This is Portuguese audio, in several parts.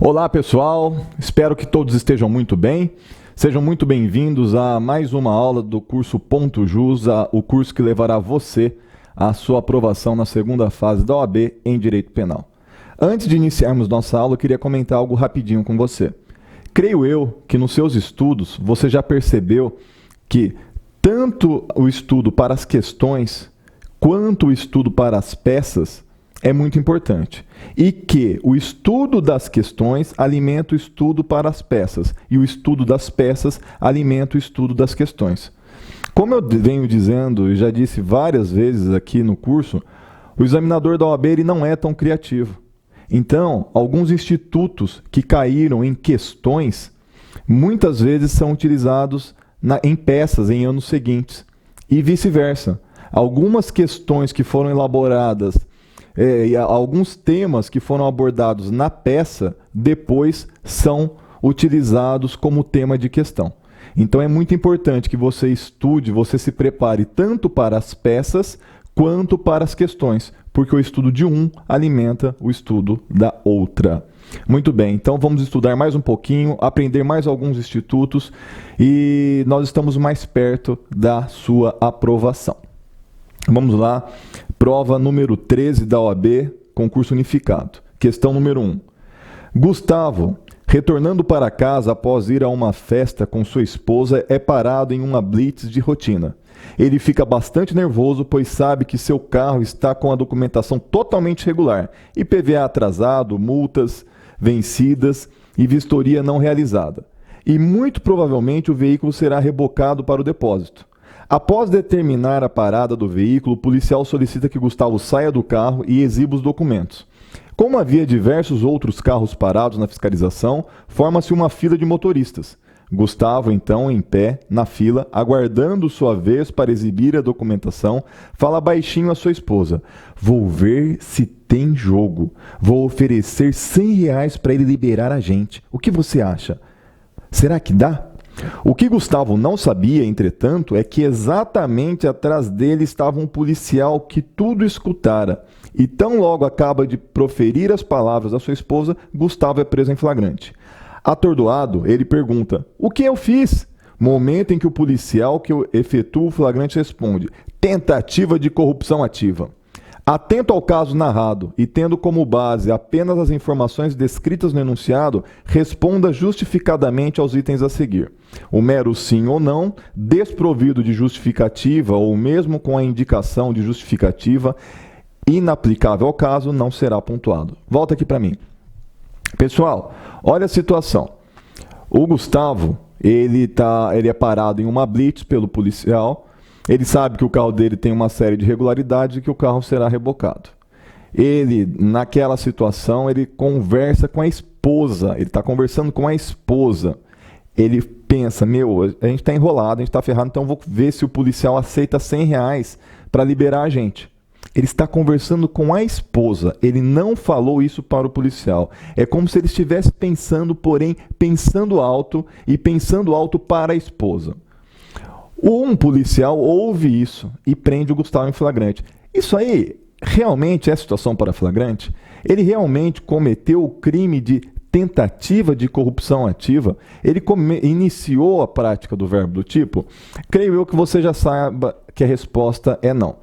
Olá pessoal, espero que todos estejam muito bem. Sejam muito bem-vindos a mais uma aula do curso Ponto Jus, o curso que levará você à sua aprovação na segunda fase da OAB em Direito Penal. Antes de iniciarmos nossa aula, eu queria comentar algo rapidinho com você. Creio eu que nos seus estudos você já percebeu que tanto o estudo para as questões quanto o estudo para as peças é muito importante. E que o estudo das questões alimenta o estudo para as peças. E o estudo das peças alimenta o estudo das questões. Como eu venho dizendo e já disse várias vezes aqui no curso, o examinador da OAB ele não é tão criativo. Então, alguns institutos que caíram em questões, muitas vezes são utilizados em peças em anos seguintes. E vice-versa. Algumas questões que foram elaboradas alguns temas que foram abordados na peça, depois são utilizados como tema de questão. Então é muito importante que você estude, você se prepare tanto para as peças quanto para as questões, porque o estudo de um alimenta o estudo da outra. Muito bem, então vamos estudar mais um pouquinho, aprender mais alguns institutos e nós estamos mais perto da sua aprovação. Vamos lá, prova número 13 da OAB, concurso unificado. Questão número 1. Gustavo, retornando para casa após ir a uma festa com sua esposa, é parado em uma blitz de rotina. Ele fica bastante nervoso, pois sabe que seu carro está com a documentação totalmente regular, IPVA atrasado, multas vencidas e vistoria não realizada. E muito provavelmente o veículo será rebocado para o depósito. Após determinar a parada do veículo, o policial solicita que Gustavo saia do carro e exiba os documentos. Como havia diversos outros carros parados na fiscalização, forma-se uma fila de motoristas. Gustavo, então, em pé, na fila, aguardando sua vez para exibir a documentação, fala baixinho à sua esposa: "Vou ver se tem jogo. Vou oferecer R$100 para ele liberar a gente. O que você acha? Será que dá?" O que Gustavo não sabia, entretanto, é que exatamente atrás dele estava um policial que tudo escutara. E tão logo acaba de proferir as palavras da sua esposa, Gustavo é preso em flagrante. Atordoado, ele pergunta: "O que eu fiz?" Momento em que o policial que efetua o flagrante responde: "Tentativa de corrupção ativa." Atento ao caso narrado e tendo como base apenas as informações descritas no enunciado, responda justificadamente aos itens a seguir. O mero sim ou não, desprovido de justificativa ou mesmo com a indicação de justificativa inaplicável ao caso, não será pontuado. Volta aqui para mim. Pessoal, olha a situação. O Gustavo, ele é parado em uma blitz pelo policial. Ele sabe que o carro dele tem uma série de irregularidades e que o carro será rebocado. Ele, naquela situação, ele conversa com a esposa. Ele está conversando com a esposa. Ele pensa: a gente está enrolado, a gente está ferrado, então eu vou ver se o policial aceita R$100 para liberar a gente. Ele está conversando com a esposa. Ele não falou isso para o policial. É como se ele estivesse pensando, porém, pensando alto e pensando alto para a esposa. Um policial ouve isso e prende o Gustavo em flagrante. Isso aí realmente é situação para flagrante? Ele realmente cometeu o crime de tentativa de corrupção ativa? Ele iniciou a prática do verbo do tipo? Creio eu que você já saiba que a resposta é não.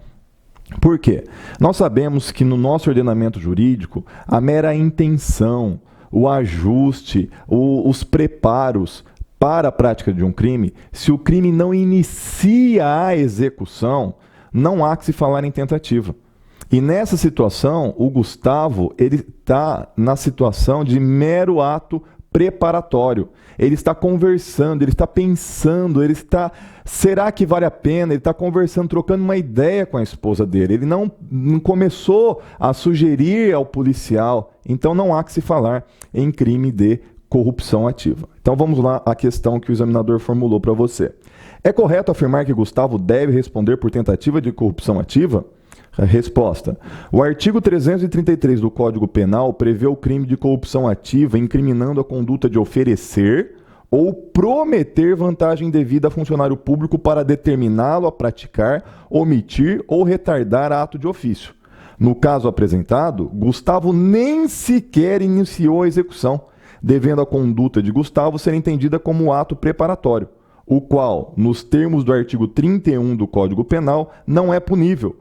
Por quê? Nós sabemos que no nosso ordenamento jurídico, a mera intenção, o ajuste, os preparos para a prática de um crime, se o crime não inicia a execução, não há que se falar em tentativa. E nessa situação, o Gustavo está na situação de mero ato preparatório. Ele está conversando, ele está pensando, será que vale a pena? Ele está conversando, trocando uma ideia com a esposa dele. Ele não começou a sugerir ao policial, então não há que se falar em crime de corrupção ativa. Então vamos lá à questão que o examinador formulou para você. É correto afirmar que Gustavo deve responder por tentativa de corrupção ativa? A resposta: o artigo 333 do Código Penal prevê o crime de corrupção ativa incriminando a conduta de oferecer ou prometer vantagem indevida a funcionário público para determiná-lo a praticar, omitir ou retardar ato de ofício. No caso apresentado, Gustavo nem sequer iniciou a execução. devendo a conduta de Gustavo ser entendida como ato preparatório, o qual, nos termos do artigo 31 do Código Penal, não é punível,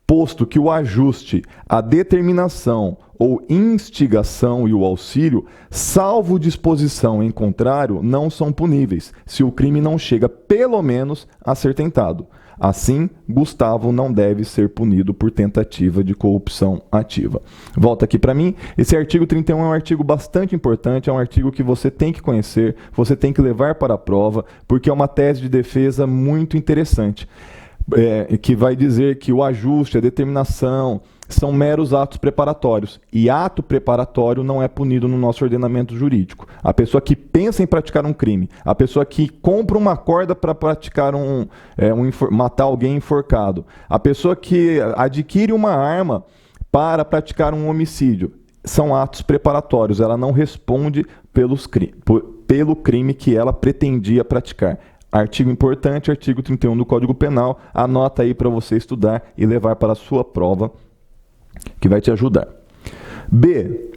posto que o ajuste, a determinação ou instigação e o auxílio, salvo disposição em contrário, não são puníveis, se o crime não chega pelo menos a ser tentado. Assim, Gustavo não deve ser punido por tentativa de corrupção ativa. Volta aqui para mim. Esse artigo 31 é um artigo bastante importante, é um artigo que você tem que conhecer, você tem que levar para a prova, porque é uma tese de defesa muito interessante. Que vai dizer que o ajuste, a determinação, são meros atos preparatórios. E ato preparatório não é punido no nosso ordenamento jurídico. A pessoa que pensa em praticar um crime, a pessoa que compra uma corda para praticar matar alguém enforcado, a pessoa que adquire uma arma para praticar um homicídio, são atos preparatórios. Ela não responde pelo crime que ela pretendia praticar. Artigo importante, artigo 31 do Código Penal. Anota aí para você estudar e levar para a sua prova, que vai te ajudar. B.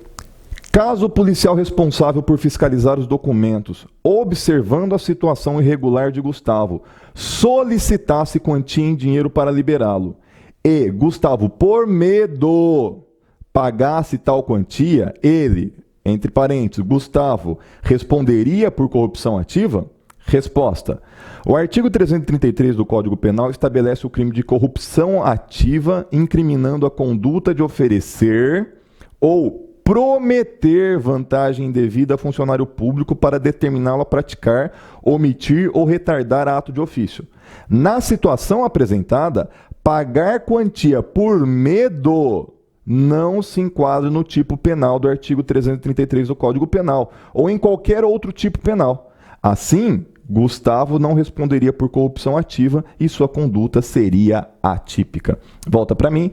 Caso o policial responsável por fiscalizar os documentos, observando a situação irregular de Gustavo, solicitasse quantia em dinheiro para liberá-lo, e Gustavo, por medo, pagasse tal quantia, ele, entre parênteses, Gustavo, responderia por corrupção ativa? Resposta. O artigo 333 do Código Penal estabelece o crime de corrupção ativa, incriminando a conduta de oferecer ou prometer vantagem indevida a funcionário público para determiná-lo a praticar, omitir ou retardar ato de ofício. Na situação apresentada, pagar quantia por medo não se enquadra no tipo penal do artigo 333 do Código Penal ou em qualquer outro tipo penal. Assim, Gustavo não responderia por corrupção ativa e sua conduta seria atípica. Volta para mim.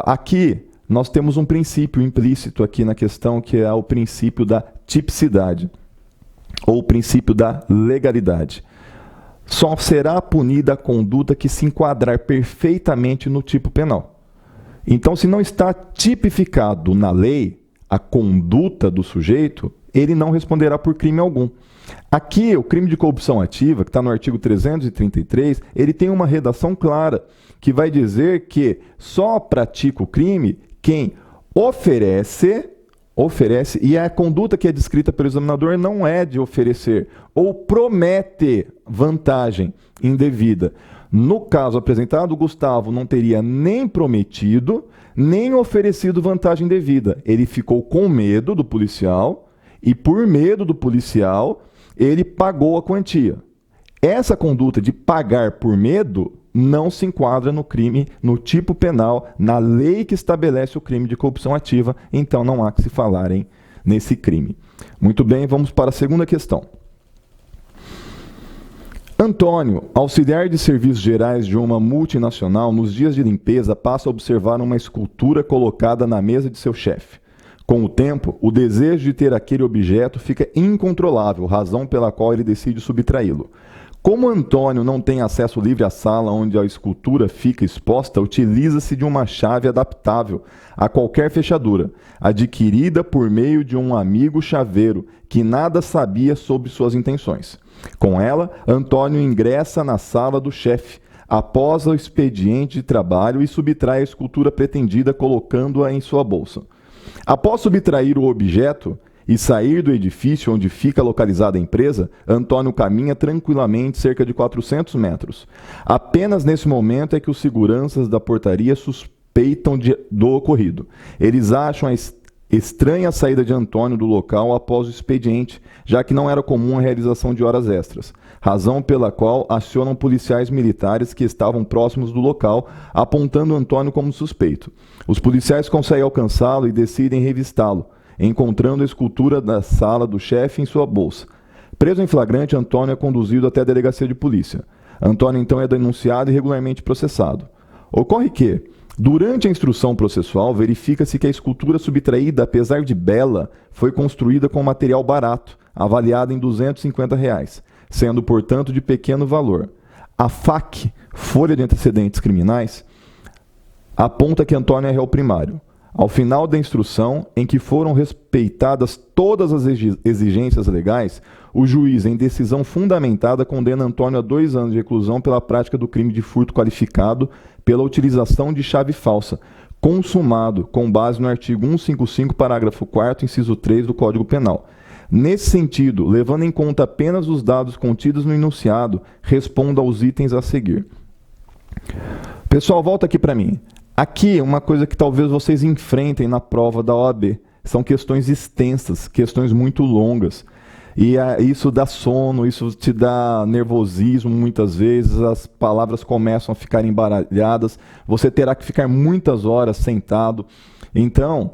Aqui nós temos um princípio implícito aqui na questão, que é o princípio da tipicidade, ou o princípio da legalidade. Só será punida a conduta que se enquadrar perfeitamente no tipo penal. Então, se não está tipificado na lei a conduta do sujeito, ele não responderá por crime algum. Aqui, o crime de corrupção ativa, que está no artigo 333, ele tem uma redação clara, que vai dizer que só pratica o crime quem oferece, e a conduta que é descrita pelo examinador não é de oferecer, ou promete vantagem indevida. No caso apresentado, Gustavo não teria nem prometido, nem oferecido vantagem indevida. Ele ficou com medo do policial, e por medo do policial, ele pagou a quantia. Essa conduta de pagar por medo não se enquadra no crime, no tipo penal, na lei que estabelece o crime de corrupção ativa, então não há que se falarem nesse crime. Muito bem, vamos para a segunda questão. Antônio, auxiliar de serviços gerais de uma multinacional, nos dias de limpeza, passa a observar uma escultura colocada na mesa de seu chefe. Com o tempo, o desejo de ter aquele objeto fica incontrolável, razão pela qual ele decide subtraí-lo. Como Antônio não tem acesso livre à sala onde a escultura fica exposta, utiliza-se de uma chave adaptável a qualquer fechadura, adquirida por meio de um amigo chaveiro que nada sabia sobre suas intenções. Com ela, Antônio ingressa na sala do chefe, após o expediente de trabalho, e subtrai a escultura pretendida, colocando-a em sua bolsa. Após subtrair o objeto e sair do edifício onde fica localizada a empresa, Antônio caminha tranquilamente cerca de 400 metros. Apenas nesse momento é que os seguranças da portaria suspeitam do ocorrido. Eles acham a estranha saída de Antônio do local após o expediente, já que não era comum a realização de horas extras, razão pela qual acionam policiais militares que estavam próximos do local, apontando Antônio como suspeito. Os policiais conseguem alcançá-lo e decidem revistá-lo, encontrando a escultura da sala do chefe em sua bolsa. Preso em flagrante, Antônio é conduzido até a delegacia de polícia. Antônio então é denunciado e regularmente processado. Ocorre que, durante a instrução processual, verifica-se que a escultura subtraída, apesar de bela, foi construída com material barato, avaliado em R$ 250, sendo, portanto, de pequeno valor. A FAC, Folha de Antecedentes Criminais, aponta que Antônio é réu primário. Ao final da instrução, em que foram respeitadas todas as exigências legais, o juiz, em decisão fundamentada, condena Antônio a 2 anos de reclusão pela prática do crime de furto qualificado pela utilização de chave falsa, consumado com base no artigo 155, parágrafo 4º, inciso 3 do Código Penal. Nesse sentido, levando em conta apenas os dados contidos no enunciado, responda aos itens a seguir. Pessoal, volta aqui para mim. Aqui, uma coisa que talvez vocês enfrentem na prova da OAB. São questões extensas, questões muito longas. E isso dá sono, isso te dá nervosismo muitas vezes, as palavras começam a ficar embaralhadas, você terá que ficar muitas horas sentado. Então,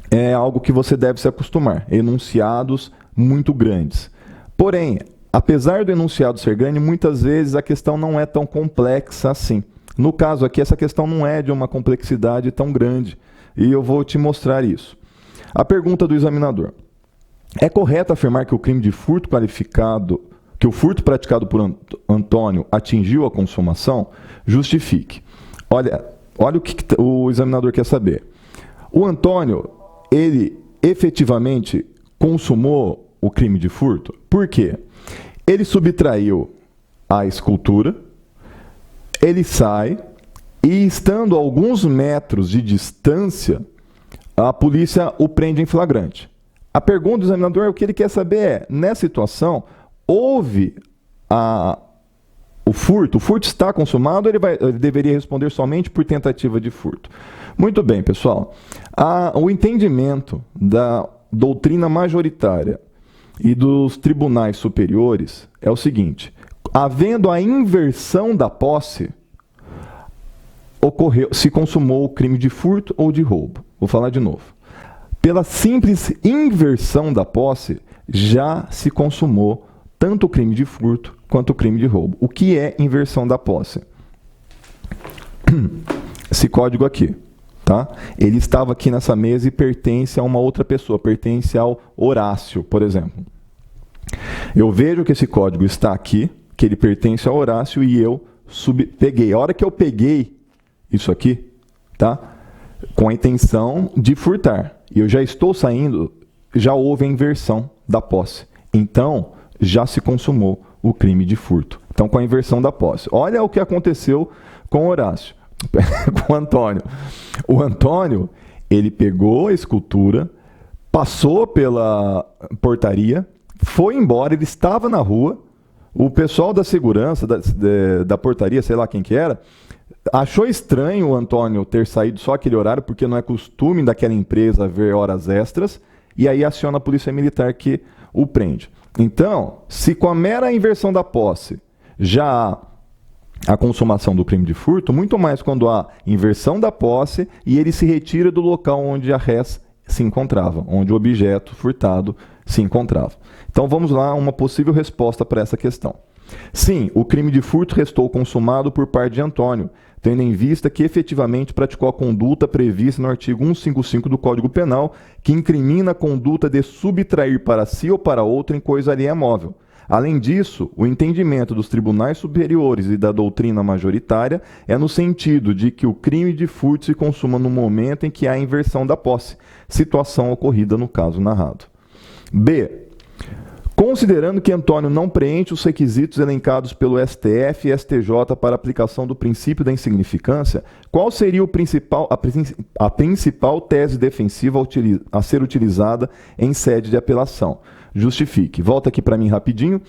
é algo que você deve se acostumar. Enunciados muito grandes. Porém, apesar do enunciado ser grande, muitas vezes a questão não é tão complexa assim. No caso aqui, essa questão não é de uma complexidade tão grande. E eu vou te mostrar isso. A pergunta do examinador. É correto afirmar que o crime de furto qualificado, que o furto praticado por Antônio atingiu a consumação? Justifique. Olha o que o examinador quer saber. O Antônio, ele efetivamente consumou o crime de furto? Por quê? Ele subtraiu a escultura, ele sai e, estando a alguns metros de distância, a polícia o prende em flagrante. A pergunta do examinador, o que ele quer saber é, nessa situação, houve o furto está consumado, ele deveria responder somente por tentativa de furto. Muito bem, pessoal. O entendimento da doutrina majoritária e dos tribunais superiores é o seguinte: havendo a inversão da posse, se consumou o crime de furto ou de roubo. Vou falar de novo. Pela simples inversão da posse, já se consumou tanto o crime de furto quanto o crime de roubo. O que é inversão da posse? Esse código aqui, tá? Ele estava aqui nessa mesa e pertence a uma outra pessoa, pertence ao Horácio, por exemplo. Eu vejo que esse código está aqui, que ele pertence ao Horácio e eu peguei. A hora que eu peguei isso aqui, tá? Com a intenção de furtar, e eu já estou saindo, já houve a inversão da posse. Então, já se consumou o crime de furto. Então, com a inversão da posse. Olha o que aconteceu com o Horácio, com o Antônio. O Antônio, ele pegou a escultura, passou pela portaria, foi embora, ele estava na rua, o pessoal da segurança, da portaria, sei lá quem que era, achou estranho o Antônio ter saído só aquele horário, porque não é costume daquela empresa ver horas extras, e aí aciona a polícia militar que o prende. Então, se com a mera inversão da posse já há a consumação do crime de furto, muito mais quando há inversão da posse e ele se retira do local onde a res se encontrava, onde o objeto furtado se encontrava. Então vamos lá, uma possível resposta para essa questão. Sim, o crime de furto restou consumado por parte de Antônio, tendo em vista que efetivamente praticou a conduta prevista no artigo 155 do Código Penal, que incrimina a conduta de subtrair para si ou para outro em coisa alheia móvel. Além disso, o entendimento dos tribunais superiores e da doutrina majoritária é no sentido de que o crime de furto se consuma no momento em que há inversão da posse, situação ocorrida no caso narrado. B. Considerando que Antônio não preenche os requisitos elencados pelo STF e STJ para aplicação do princípio da insignificância, qual seria a principal tese defensiva a ser utilizada em sede de apelação? Justifique. Volta aqui para mim rapidinho.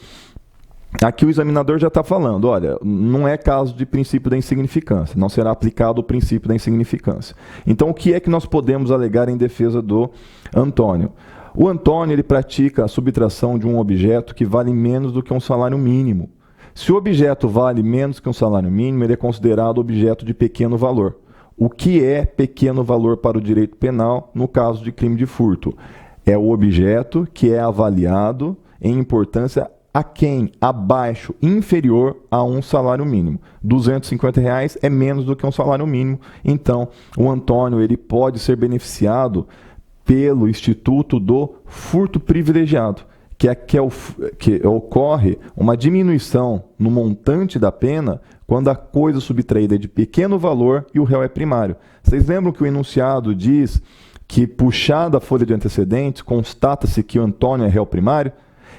Aqui o examinador já está falando, olha, não é caso de princípio da insignificância, não será aplicado o princípio da insignificância. Então, o que é que nós podemos alegar em defesa do Antônio? O Antônio, ele pratica a subtração de um objeto que vale menos do que um salário mínimo. Se o objeto vale menos que um salário mínimo, ele é considerado objeto de pequeno valor. O que é pequeno valor para o direito penal no caso de crime de furto? É o objeto que é avaliado em importância a quem? Abaixo, inferior a um salário mínimo. R$250 é menos do que um salário mínimo. Então, o Antônio, ele pode ser beneficiado pelo Instituto do Furto Privilegiado, que ocorre uma diminuição no montante da pena quando a coisa subtraída é de pequeno valor e o réu é primário. Vocês lembram que o enunciado diz que, puxada a folha de antecedentes, constata-se que o Antônio é réu primário?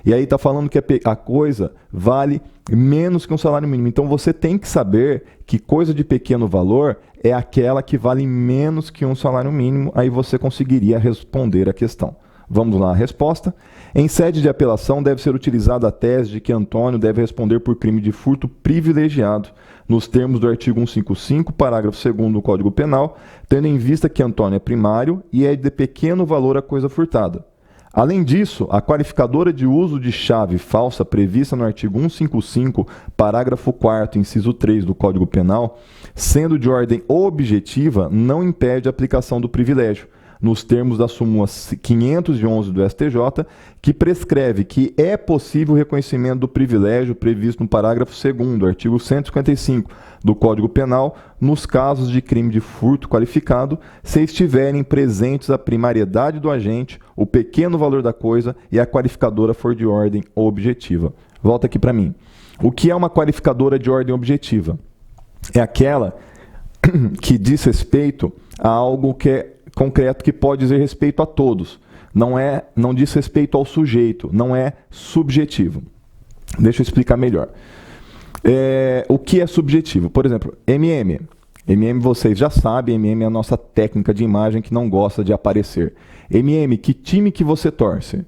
E aí está falando que a coisa vale menos que um salário mínimo. Então você tem que saber que coisa de pequeno valor é aquela que vale menos que um salário mínimo. Aí você conseguiria responder a questão. Vamos lá, a resposta. Em sede de apelação deve ser utilizada a tese de que Antônio deve responder por crime de furto privilegiado, nos termos do artigo 155, parágrafo 2º do Código Penal, tendo em vista que Antônio é primário e é de pequeno valor a coisa furtada. Além disso, a qualificadora de uso de chave falsa prevista no artigo 155, parágrafo 4º, inciso 3 do Código Penal, sendo de ordem objetiva, não impede a aplicação do privilégio, nos termos da súmula 511 do STJ, que prescreve que é possível o reconhecimento do privilégio previsto no parágrafo 2º, artigo 155 do Código Penal, nos casos de crime de furto qualificado, se estiverem presentes a primariedade do agente, o pequeno valor da coisa e a qualificadora for de ordem objetiva. Volta aqui para mim. O que é uma qualificadora de ordem objetiva? É aquela que diz respeito a algo que é concreto, que pode dizer respeito a todos. Não diz respeito ao sujeito, não é subjetivo. Deixa eu explicar melhor. O que é subjetivo? Por exemplo, MM. MM vocês já sabem, MM é a nossa técnica de imagem que não gosta de aparecer. MM, que time que você torce?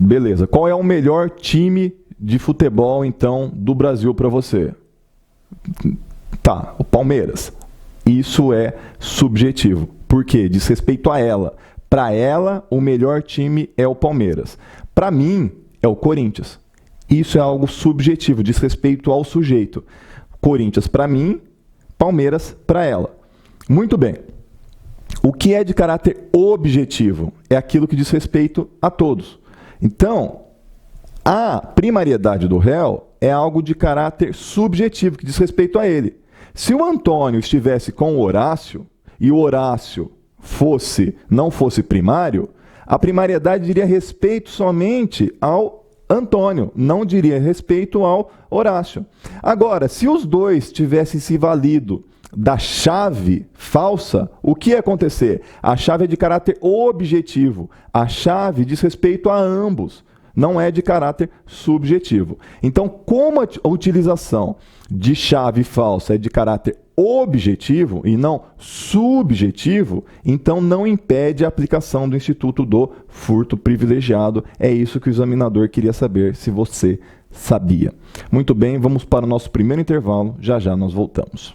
Beleza. Qual é o melhor time de futebol, então, do Brasil para você? Tá, o Palmeiras. Isso é subjetivo. Por quê? Diz respeito a ela. Para ela, o melhor time é o Palmeiras. Para mim, é o Corinthians. Isso é algo subjetivo, diz respeito ao sujeito. Corinthians para mim, Palmeiras para ela. Muito bem. O que é de caráter objetivo? É aquilo que diz respeito a todos. Então, a primariedade do réu é algo de caráter subjetivo, que diz respeito a ele. Se o Antônio estivesse com o Horácio e o Horácio não fosse primário, a primariedade diria respeito somente ao Antônio, não diria respeito ao Horácio. Agora, se os dois tivessem se valido da chave falsa, o que ia acontecer? A chave é de caráter objetivo. A chave diz respeito a ambos. Não é de caráter subjetivo. Então, como a utilização de chave falsa é de caráter objetivo e não subjetivo, então não impede a aplicação do instituto do furto privilegiado. É isso que o examinador queria saber, se você sabia. Muito bem, vamos para o nosso primeiro intervalo. Já já nós voltamos.